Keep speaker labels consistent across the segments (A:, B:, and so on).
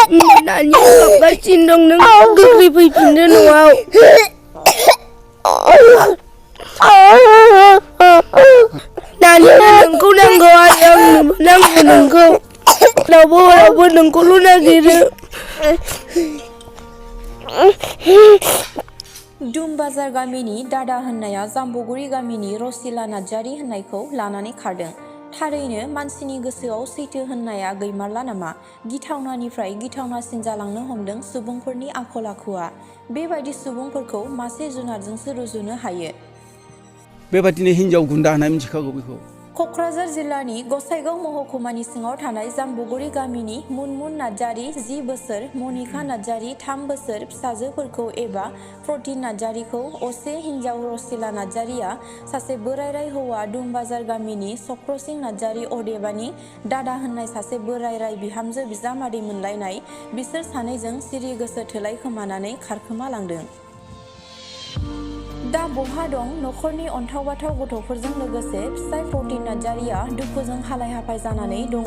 A: दानि गाबगासिनो दं नों गोख्रै फैफिनदो न'आव दानिनो नोंखौ नांगौ आरो आंनोबो नांगौ नोंखौ रावबो नोंखौल' नागिरो
B: दुमबाजार गामिनि दादा होननाया जाम्बुगुरि गामिनि रसिला नार्जारी होननायखौ लानानै खारदों। थारैनो मानसिनि गोसोआव सैथो होननाया गैमारला नामा? गिथावनानिफ्राय गिथावनासिन जालांनो हमदों सुबुंफोरनि आखल आखुआ। बेबायदि सुबुंफोरखौ मासे जुनारजोंसो रुजुनो हायो।
C: बेबादिनो हिनजाव गुन्दा होनना मिथिखागौ बेखौ।
B: क'क्राझार जिल्लानि गसाइगाव महकुमानि सिङाव थानाय जाम्बुगुरि गामिनि मुनमुन नार्जारी 10 बोसोर, मनिका नार्जारी 3 बोसोर फिसाजोफोरखौ एबा प्रतिन नार्जारीखौ असे हिनजाव रसिला नार्जारीया सासे बोराइराय हौवा दुमबाजार गामिनि चक्रसिं नार्जारी अदेबानि दादा होननाय सासे बोराइराय बिहामजो बिजामादै मोनलायनाय बिसोर सानैजों सिरि गोसो थोलाय खोमानानै खारखोमा लांदों। दा बहा दं नखरनि अन्थाव बाथाव गथ'फोरजों लोगोसे फिसाय प्रतिन नार्जारीया दुखुजों हालाय हाफाय जानानै दङ।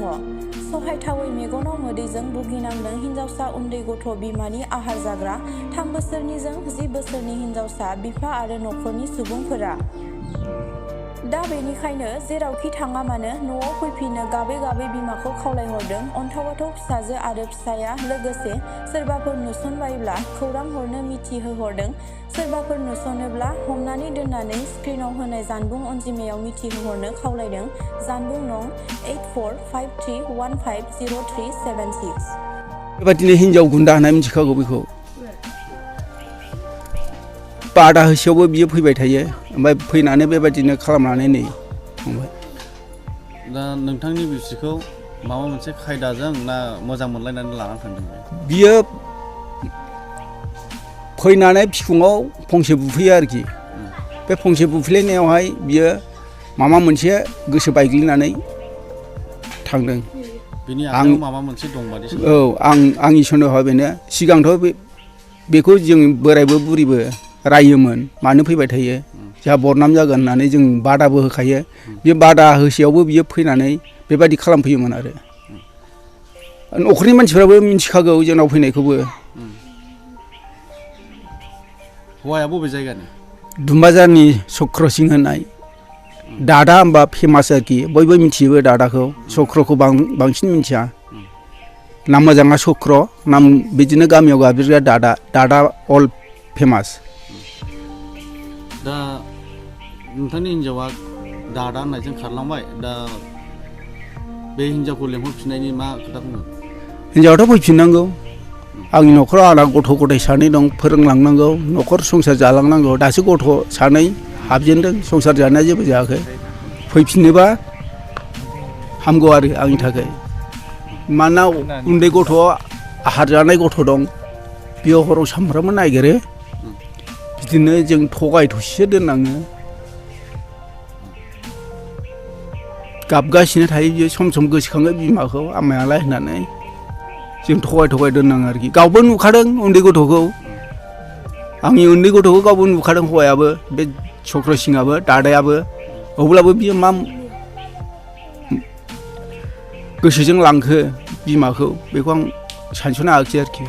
B: सहायथावै मेगनाव मोदैजों भुगिनांदों हिनजावसा उन्दै गथ' बिमानि आहार जाग्रा 3 बोसोरनिजों 10 बोसोरनि हिनजावसा बिफा आरो नखरनि सुबुंफोरा। दा बेनिखायनो जेरावखि थाङा मानो न'आव फैफिननो गाबै गाबै बिमाखौ खावलायहरदों अन्थाव बाथाव फिसाजो आरो फिसाया। लोगोसे सोरबाफोर नुसनबायब्ला खौरां हरनो मिथिहोहरदों। सोरबाफोर नुसनोब्ला हमनानै दोननानै स्क्रिनाव होनाय जानबुं अनजिमायाव मिथिहोहरनो खावलायदों। जानबुं नं 8453150376।
C: बेबादिनो हिनजाव गुन्दा होनना मिथिखागौ बेखौ। बादा होसेयावबो बियो फैबाय थायो। ओमफ्राय फैनानै बेबादिनो खालामनानै नै थांबाय।
D: दा नोंथांनि बिसिखौ माबा मोनसे खायदाजों ना मोजां मोनलायनानै लानानै थांदों?
C: बियो फैनानै बिखुङाव फंसे बुफैयो आरोखि। बे फंसे बुफैलायनायावहाय बियो माबा मोनसे गोसो बायग्लिनानै थांदों।
D: बेनि आखायाव माबा मोनसे दंबादि?
C: औ आंनि सन्देहआ बेनो। सिगांथ' बेखौ जों बोरायबो बुरिबो रायोमोन मानो फैबाय थायो जोंहा बदनाम जागोन होननानै जों बादाबो होखायो। बे बादा होसेयावबो बियो फैनानै बेबायदि खालामफैयोमोन आरो। न'खरनि मानसिफ्राबो मिथिखागौ जोंनाव फैनायखौबो।
D: हौवाया बबे जायगानि?
C: दुमबाजारनि चक्रसिं होननाय। दादा होनबा फेमास आरोखि बयबो मिथियोबो दादाखौ। चक्रखौ बांसिन मिथिया। नाम मोजाङा चक्र, नाम बिदिनो गामियाव गाबज्रिग्रा दादा अल फेमास।
D: दा नोंथांनि हिनजावा दादा होननायजों खारलांबाय। दा बे हिनजावखौ लेंहरफिननायनि मा खोथा बुङो?
C: हिनजावाथ' फैफिननांगौ। आंनि न'खराव आंना गथ' गथाय 2 दं फोरोंलांनांगौ न'खर संसार जालांनांगौ। दासो गथ' 2 हाबजेनदों संसार जानाया जेबो जायाखै। फैफिनोबा हामगौ आरो आंनि थाखाय। मानोना उन्दै गथ' आहार जानाय गथ' दं बेयाव हराव सामफ्रामबो नागिरो। बिदिनो जों थगाय थसिसो दोननाङो। गाबगासिनो थायो बियो सम सम गोसोखाङो बिमाखौ आमायालाय होननानै। जों थगाय दोननाङो आरोखि। गावबो नुखादों उन्दै गथ'खौ। आंनि उन्दै गथ'खौ गावबो नुखादों हौवायाबो बे चक्रसिंआबो दादायाबो। अब्लाबो बियो मा गोसोजों लांखो बिमाखौ बेखौ आं सानस'नो हायाखिसै आरोखि।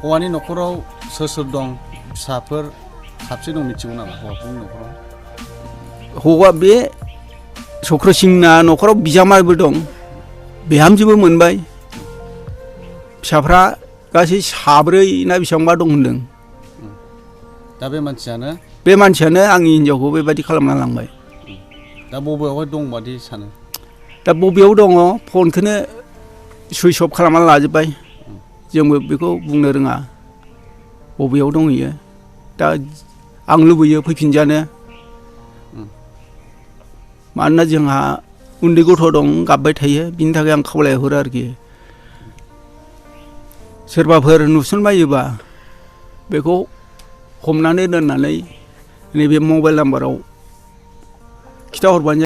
D: हौवानि न'खराव सोर दं? फिसाफोर साबसे दं मिथिगौ नामा हौवाफोरनि न'खराव?
C: हौवा बे चक्रसिंना न'खराव बिजामादैबो दं, बिहामजोबो मोनबाय। फिसाफ्रा गासै 4 ना बेसेबांबा दं होनदों।
D: दा बे
C: मानसियानो आंनि हिनजावखौ बेबायदि खालामना लांबाय।
D: दा बबेयावहाय दं बादि सानो?
C: दा बबेयाव दङ फनखौनो सुइस अफ खालामना लाजोब्बाय। जोंबो बेखौ बुंनो रोङा बबेयाव दंहैयो। दा आं लुबैयो फैफिनजानो। मानोना जोंहा उन्दै गथ' दं गाबबाय थायो बिनि थाखाय आं खावलायहरो आरोखि। सोरबाफोर नुसनबायोबा बेखौ हमनानै दोननानै नैबे मबाइल नाम्बाराव खिथाहरबानो